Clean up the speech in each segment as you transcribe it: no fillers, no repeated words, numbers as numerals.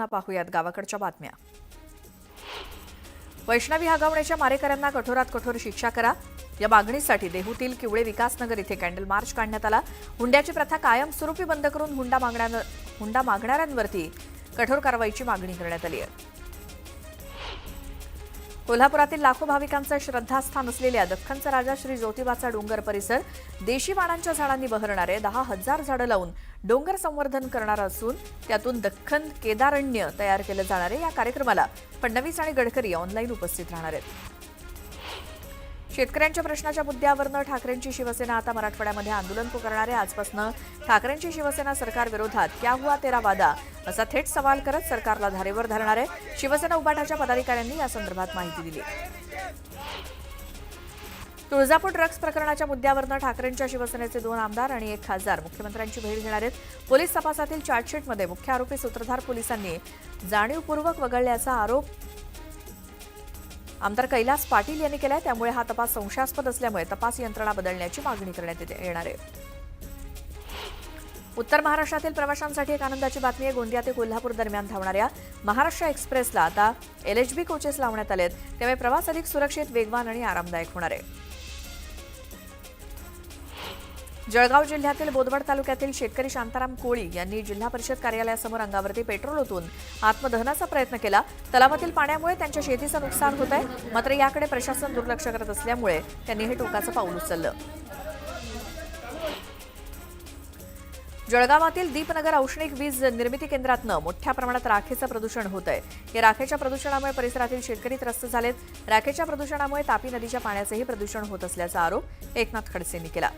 पुन्हा पाहूयात गावाकडच्या बातम्या। वैष्णवी हगवण्याच्या मारेकऱ्यांना कठोरात कठोर शिक्षा करा या मागणीसाठी देहूतील किवळे विकासनगर इथे कॅन्डल मार्च काढण्यात आला। हुंड्याची प्रथा कायमस्वरूपी बंद करून हुंडा मागणाऱ्यांवरती कठोर कारवाईची मागणी करण्यात आली आहे। कोल्हापुरातील लाखो भाविकांचं श्रद्धास्थान असलेल्या दख्खनचा राजा श्री ज्योतिबाचा डोंगर परिसर देशी वाणांच्या झाडांनी बहरणारे 10,000 झाडं लावून डोंगर संवर्धन करणार असून त्यातून दख्खन केदारण्य तयार केलं जाणार आहे। या कार्यक्रमाला फडणवीस आणि गडकरी ऑनलाईन उपस्थित राहणार आहेत। शेतकऱ्यांच्या प्रश्नाच्या मुद्द्यावरून ठाकरेंची शिवसेना आता मराठवाड्यामध्ये आंदोलन पुकारणार आहे। आजपासून ठाकरेंची शिवसेना सरकार विरोधात क्या हुआ तेरा वादा असा थेट सवाल करत सरकारला धारेवर धरणार आहे। शिवसेना उभाटाच्या पदाधिकाऱ्यांनी या संदर्भात माहिती दिली। तुळजापूर ड्रग्ज प्रकरणाच्या मुद्द्यावरून ठाकरेंच्या शिवसेनेचे 2 आमदार आणि 1 खासदार मुख्यमंत्र्यांची भेट घेणार आहेत। पोलीस तपासातील चार्जशीटमध्ये मुख्य आरोपी सूत्रधार पोलिसांनी जाणीवपूर्वक वगळल्याचा आरोप आमदार कैलास पाटील यांनी केलाय। त्यामुळे हा तपास संशयास्पद असल्यामुळे तपास यंत्रणा बदलण्याची मागणी करण्यात येणार आहे। उत्तर महाराष्ट्रातील प्रवाशांसाठी एक आनंदाची बातमी आहे। गोंदिया ते कोल्हापूर दरम्यान धावणाऱ्या महाराष्ट्र एक्सप्रेसला आता LHB कोचेस लावण्यात आलेत। त्यामुळे प्रवास अधिक सुरक्षित, वेगवान आणि आरामदायक होणार आहे। जळगाव जिल्ह्यातील बोदवड तालुक्यातील शेतकरी शांताराम कोळी यांनी जिल्हा परिषद कार्यालयासमोर अंगावरती पेट्रोल ओतून आत्मदहनाचा प्रयत्न केला। तलावातील पाण्यामुळे त्यांच्या शेतीचं नुकसान होत आहे, मात्र याकडे प्रशासन दुर्लक्ष करत असल्यामुळे त्यांनी हे टोकाचं पाऊल उचललं। जळगावातील दीपनगर औष्णिक वीज निर्मिती केंद्रातनं मोठ्या प्रमाणात राखेचं प्रदूषण होत आहे। या राखेच्या प्रदूषणामुळे परिसरातील शेतकरी त्रस्त झालेत। राखेच्या प्रदूषणामुळे तापी नदीच्या पाण्याचंही प्रदूषण होत असल्याचा आरोप एकनाथ खडसेंनी केला।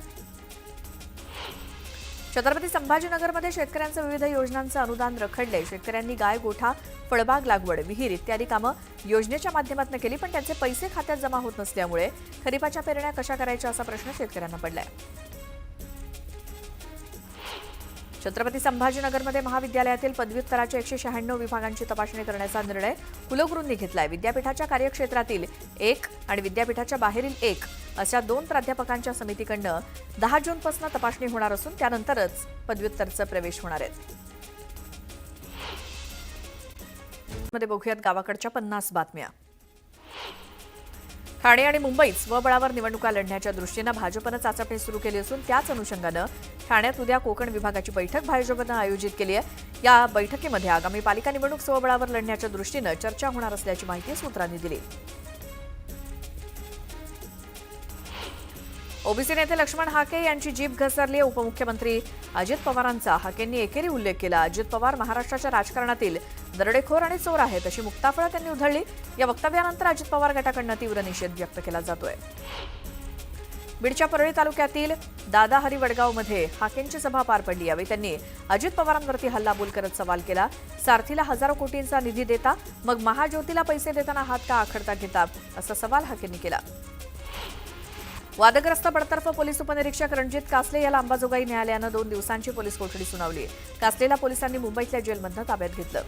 छत्रपती संभाजीनगरमध्ये शेतकऱ्यांचं विविध योजनांचं अनुदान रखडले। शेतकऱ्यांनी गाय, गोठा, फळबाग लागवड, विहीर इत्यादी कामं योजनेच्या माध्यमातून केली, पण त्यांचे पैसे खात्यात जमा होत नसल्यामुळे खरीपाच्या पेरण्या कशा करायच्या असा प्रश्न शेतकऱ्यांना पडलाय। छत्रपती संभाजीनगरमध्ये महाविद्यालयातील पदव्युत्तराच्या 196 विभागांची तपासणी करण्याचा निर्णय कुलगुरूंनी घेतलाय। विद्यापीठाच्या कार्यक्षेत्रातील 1 आणि विद्यापीठाच्या बाहेरील 1 अशा 2 प्राध्यापकांच्या समितीकडनं 10 जूनपासून तपासणी होणार असून त्यानंतरच पदव्युत्तरचा प्रवेश होणार आहे। मध्ये बघूयात गावाकडच्या 50 बातम्या। ठाणे आणि मुंबईत स्वबळावर निवडणुका लढण्याच्या दृष्टीनं भाजपनं चाचपणी सुरू केली असून त्याच अनुषंगानं ठाण्यात उद्या कोकण विभागाची बैठक भाजपनं आयोजित केली आहे। या बैठकीमध्ये आगामी पालिका निवडणूक स्वबळावर लढण्याच्या दृष्टीनं चर्चा होणार असल्याची माहिती सूत्रांनी दिली। ओबीसी नेते लक्ष्मण हाके यांची जीभ घसरली। उपमुख्यमंत्री अजित पवारांचा हाकेंनी एकेरी उल्लेख केला। अजित पवार महाराष्ट्राच्या राजकारणातील दरोडेखोर आणि चोर आहेत अशी मुक्ताफळं त्यांनी उधळली। या वक्तव्यानंतर अजित पवार गटाकडून तीव्र निषेध व्यक्त केला जातोय। बीडच्या परळी तालुक्यातील दादा हरी वडगावमध्ये हाकेंची सभा पार पडली। यावेळी त्यांनी अजित पवारांवरती हल्लाबोल करत सवाल केला। सारथीला हजारो कोटींचा निधी देता मग महाज्योतीला पैसे देताना हात का आखडता घेता असा सवाल हाकेंनी केला। वादग्रस्त बडतर्फ पोलीस उपनिरीक्षक रणजित कासले याला अंबाजोगाई न्यायालयानं 2 दिवसांची पोलीस कोठडी सुनावली। कासलेला पोलिसांनी मुंबईतल्या जेलमधनं ताब्यात घेतलं।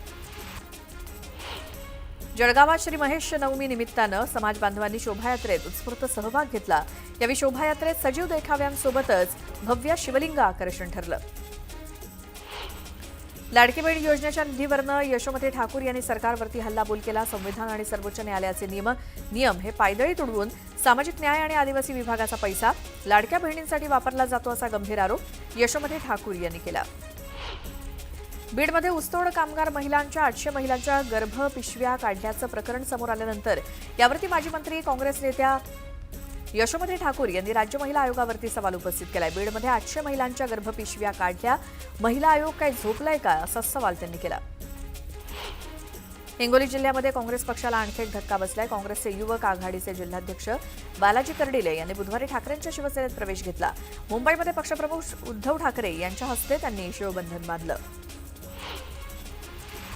जळगावात श्री महेश नवमी निमित्तानं समाज बांधवांनी शोभायात्रेत उत्स्फूर्त सहभाग घेतला। यावेळी शोभायात्रेत सजीव देखाव्यांसोबतच भव्य शिवलिंग आकर्षण ठरलं। लाडकी बहीण योजनेच्या निधीवरनं यशोमती ठाकूर यांनी सरकारवरती हल्लाबोल केला। संविधान आणि सर्वोच्च न्यायालयाचे नियम हे पायदळी तुडवून सामाजिक न्याय आणि आदिवासी विभागाचा पैसा लाडक्या बहिणींसाठी वापरला जातो असा गंभीर आरोप यशोमती ठाकूर यांनी केला। बीडमध्ये ऊसतोड कामगार महिलांच्या 800 महिलांच्या गर्भपिशव्या काढल्याचं प्रकरण समोर आल्यानंतर यावरती माजी मंत्री काँग्रेस नेत्या यशोमती ठाकूर यांनी राज्य महिला आयोगावरती सवाल उपस्थित केलाय। बीडमध्ये 800 महिलांच्या गर्भपिशव्या काढल्या, महिला आयोग काय झोपलाय का असा सवाल त्यांनी केला। हिंगोली जिल्ह्यामध्ये काँग्रेस पक्षाला आणखी एक धक्का बसलाय। काँग्रेसचे युवक आघाडीचे जिल्हाध्यक्ष बालाजी कर्डिले यांनी बुधवारी ठाकरेंच्या शिवसेनेत प्रवेश घेतला। मुंबईमध्ये पक्षप्रमुख उद्धव ठाकरे यांच्या हस्ते त्यांनी शिवबंधन बांधलं।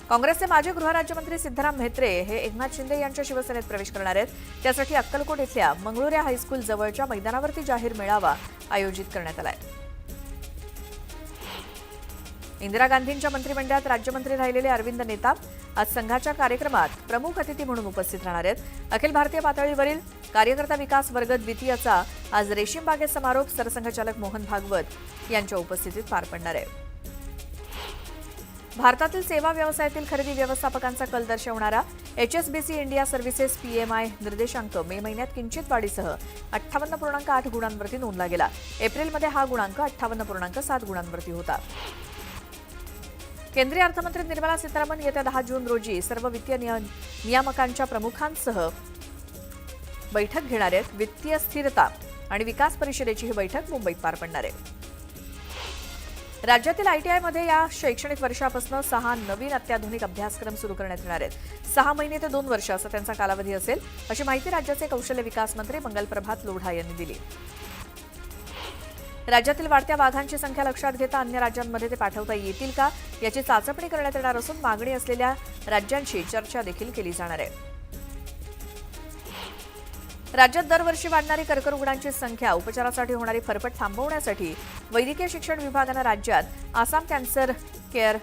काँग्रेसचे माजी गृहराज्यमंत्री सिद्धराम म्हेत्रे हे एकनाथ शिंदे यांच्या शिवसेनेत प्रवेश करणार आहेत। त्यासाठी अक्कलकोट इथल्या मंगळुऱ्या हायस्कूल जवळच्या मैदानावरती जाहीर मेळावा आयोजित करण्यात आलाय। इंदिरा गांधींच्या मंत्रिमंडळात राज्यमंत्री राहिलेले अरविंद नेताम आज संघाच्या कार्यक्रमात प्रमुख अतिथी म्हणून उपस्थित राहणार आहेत। अखिल भारतीय पातळीवरील कार्यकर्ता विकास वर्ग द्वितीयचा आज रेशीम बागेत समारोप सरसंघचालक मोहन भागवत यांच्या उपस्थितीत पार पडणार आहे। भारतातील सेवा व्यवसायातील खरेदी व्यवस्थापकांचा कल दर्शवणारा HSBC इंडिया सर्व्हिसेस PMI निर्देशांक मे महिन्यात किंचित वाढीसह 58.8 गुणांवरती नोंदला गेला. एप्रिलमध्ये हा गुणांक 58.7 गुणांवरती होता. केंद्रीय अर्थमंत्री निर्मला सीतारामन येत्या 10 जून रोजी सर्व वित्तीय नियामकांच्या प्रमुखांसह बैठक घेणार आहेत. वित्तीय स्थिरता आणि विकास परिषदेची ही बैठक मुंबईत पार पडणार आहे. राज्यातील ITIमध्ये या शैक्षणिक वर्षापासून 6 नवीन अत्याधुनिक अभ्यासक्रम सुरू करण्यात येणार आहेत. 6 महिने ते 2 वर्ष असा त्यांचा कालावधी असेल, अशी माहिती राज्याचे कौशल्य विकास मंत्री मंगलप्रभात लोढा यांनी दिली. राज्यातील वाढत्या वाघांची संख्या लक्षात घेता अन्य राज्यांमध्ये ते पाठवता येतील का याची चाचपणी करण्यात येणार असून मागणी असलेल्या राज्यांशी चर्चा देखील केली जाणार आहे. राज्यात दरवर्षी वाढणारी कर्करुग्णांची संख्या, उपचारासाठी होणारी फरफट थांबवण्यासाठी वैद्यकीय शिक्षण विभागानं राज्यात आसाम कॅन्सर केअर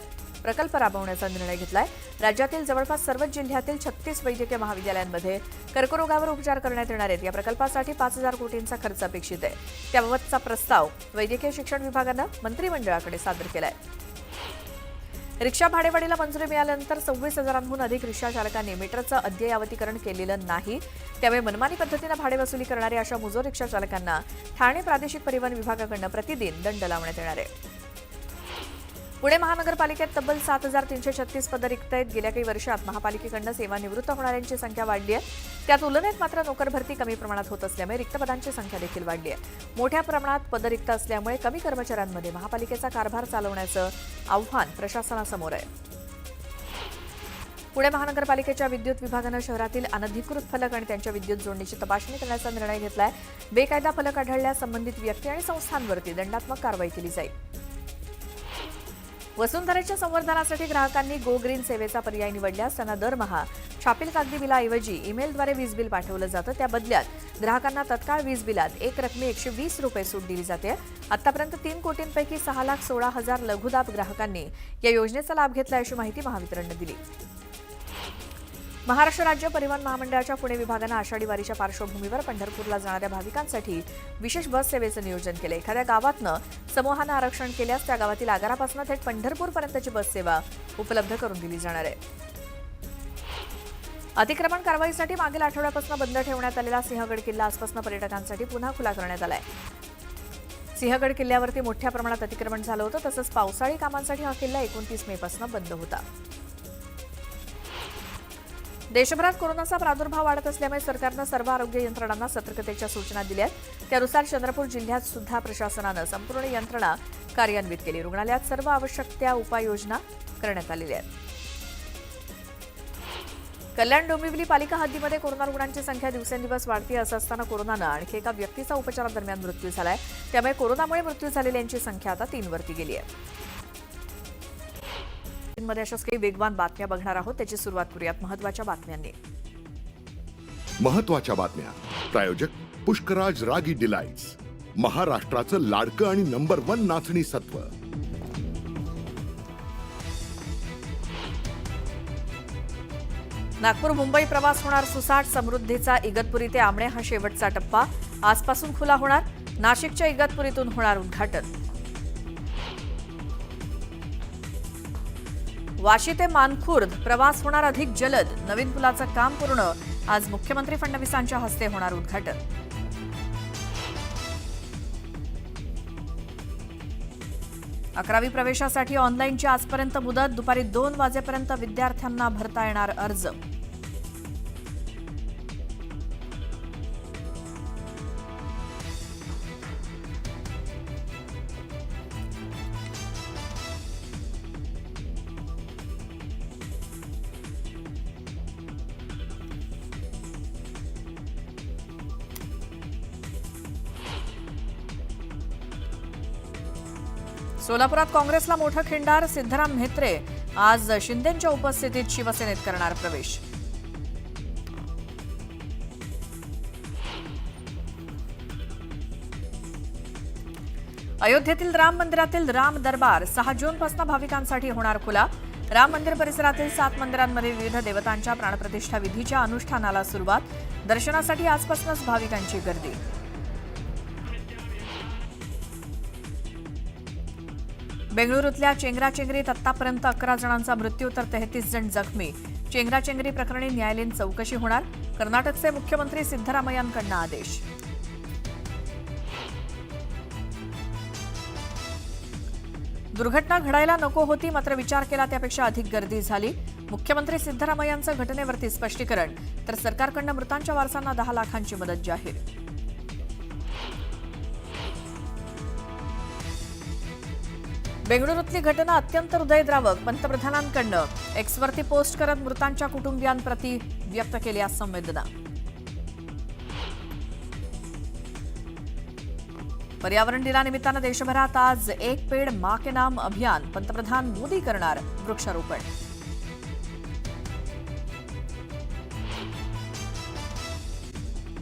प्रकल्प राबवण्याचा निर्णय घेतलाय. राज्यातील जवळपास सर्वच जिल्ह्यातील 36 वैद्यकीय महाविद्यालयांमध्ये कर्करोगावर उपचार करण्यात येणार आहेत. या प्रकल्पासाठी 5,000 कोटींचा खर्च अपेक्षित आहे. त्याबाबतचा प्रस्ताव वैद्यकीय शिक्षण विभागानं मंत्रिमंडळाकडे सादर केलाय. रिक्षा भाडेवाढीला मंजुरी मिळाल्यानंतर 26,000हून अधिक रिक्षा चालकांनी मीटरचं अद्ययावतीकरण केलेलं नाही. त्यामुळे मनमानी पद्धतीनं भाडे वसुली करणाऱ्या अशा मुजोर रिक्षा चालकांना ठाणे प्रादेशिक परिवहन विभागाकडून प्रतिदिन दंड लावण्यात येणार आहे. पुणे महानगरपालिकेत तब्बल 7,336 पदं रिक्त आहेत. गेल्या काही वर्षात महापालिकेकडून सेवानिवृत्त होणाऱ्यांची संख्या वाढली आहे. त्या तुलनेत मात्र नोकर भरती कमी प्रमाणात होत असल्यामुळे रिक्त पदांची संख्या देखील वाढली आहे. मोठ्या प्रमाणात पदं रिक्त असल्यामुळे कमी कर्मचाऱ्यांमध्ये महापालिकेचा कारभार चालवण्याचं आव्हान प्रशासनासमोर आहे. पुणे महानगरपालिकेच्या विद्युत विभागानं शहरातील अनधिकृत फलक आणि त्यांच्या विद्युत जोडणीची तपासणी करण्याचा निर्णय घेतलाय. बेकायदा फलक आढळल्यास संबंधित व्यक्ती आणि संस्थांवरती दंडात्मक कारवाई केली जाईल. वसुंधरेच्या संवर्धनासाठी ग्राहकांनी गो ग्रीन सेवेचा पर्याय निवडल्यास त्यांना दरमहा छापील कागदी बिलाऐवजी ईमेलद्वारे वीज बिल पाठवलं जातं. त्या बदल्यात ग्राहकांना तत्काळ वीज बिलात एक रकमी 120 रुपये सूट दिली जाते. आतापर्यंत 3 कोटींपैकी 6,16,000 लघुदाब ग्राहकांनी या योजनेचा लाभ घेतला अशी माहिती महावितरणने दिली. महाराष्ट्र राज्य परिवहन महामंडळाच्या पुणे विभागानं आषाढी वारीच्या पार्श्वभूमीवर पंढरपूरला जाणाऱ्या भाविकांसाठी विशेष बस सेवेचं नियोजन केलं. एखाद्या गावातनं समूहानं आरक्षण केल्यास त्या गावातील आगारापासून थेट पंढरपूरपर्यंतची बस सेवा उपलब्ध करून दिली जाणार आहे. अतिक्रमण कारवाईसाठी मागील आठवड्यापासून बंद ठेवण्यात आलेला सिंहगड किल्ला आजपासून पर्यटकांसाठी पुन्हा खुला करण्यात आलाय. सिंहगड किल्ल्यावरती मोठ्या प्रमाणात अतिक्रमण झालं होतं. तसंच पावसाळी कामांसाठी हा किल्ला 29 मे पासून बंद होता. देशभरात कोरोनाचा प्रादुर्भाव वाढत असल्यामुळे सरकारनं सर्व आरोग्य यंत्रणांना सतर्कतेच्या सूचना दिल्या आहेत. त्यानुसार चंद्रपूर जिल्ह्यात सुद्धा प्रशासनानं संपूर्ण यंत्रणा कार्यान्वित केली. रुग्णालयात सर्व आवश्यक त्या उपाययोजना करण्यात आलेल्या आहेत. कल्याण डोंबिवली पालिका हद्दीमध्ये कोरोना रुग्णांची संख्या दिवसेंदिवस वाढते. असं असताना कोरोनानं आणखी एका व्यक्तीचा उपचारादरम्यान मृत्यू झालाय. त्यामुळे कोरोनामुळे मृत्यू झालेल्यांची संख्या आता 3 वरती गेली आहे. मध्ये अशाच काही वेगवान बातम्या बघणार आहोत. त्याची सुरुवात करूयात महत्त्वाच्या बातम्यांनी. महत्त्वाच्या बातम्या प्रायोजक पुष्कराज रागी डिलाइट्स, महाराष्ट्राचं लाडकं आणि नंबर 1 नाचणी सत्व. नागपूर मुंबई प्रवास होणार सुसाट. समृद्धीचा इगतपुरी ते आमणे हा शेवटचा टप्पा आजपासून खुला होणार. नाशिकच्या इगतपुरीतून होणार उद्घाटन. वाशी ते मानखुर्द प्रवास होणार अधिक जलद. नवीन पुलाचं काम पूर्ण. आज मुख्यमंत्री फडणवीसांच्या हस्ते होणार उद्घाटन. अकरावी प्रवेशासाठी ऑनलाईनची आजपर्यंत मुदत. दुपारी 2 वाजेपर्यंत विद्यार्थ्यांना भरता येणार अर्ज. सोलापुरात काँग्रेसला मोठं खिंडार. सिद्धराम म्हेत्रे आज शिंदेंच्या उपस्थितीत शिवसेनेत करणार प्रवेश. अयोध्येतील राम मंदिरातील राम दरबार 6 जूनपासून भाविकांसाठी होणार खुला. राम मंदिर परिसरातील 7 मंदिरांमध्ये विविध देवतांच्या प्राणप्रतिष्ठा विधीच्या अनुष्ठानाला सुरुवात. दर्शनासाठी आजपासूनच भाविकांची गर्दी. बेंगळुरूतल्या चेंगराचेंगरीत आतापर्यंत 11 जणांचा मृत्यू तर 33 जण जखमी. चेंगराचेंगरी प्रकरणी न्यायालयीन चौकशी होणार. कर्नाटकचे मुख्यमंत्री सिद्धरामय्यांकडनं आदेश. दुर्घटना घडायला नको होती, मात्र विचार केला त्यापेक्षा अधिक गर्दी झाली. मुख्यमंत्री सिद्धरामय्यांचं घटनेवरती स्पष्टीकरण, तर सरकारकडनं मृतांच्या वारसांना 10 लाखांची मदत जाहीर. बेंगळुरूतली घटना अत्यंत हृदयद्रावक. पंतप्रधानांकडनं एक्सवरती पोस्ट करत मृतांच्या कुटुंबियांप्रती व्यक्त केल्या संवेदना. पर्यावरण दिनानिमित्तानं देशभरात आज एक पेड माँ के नाम अभियान. पंतप्रधान मोदी करणार वृक्षारोपण.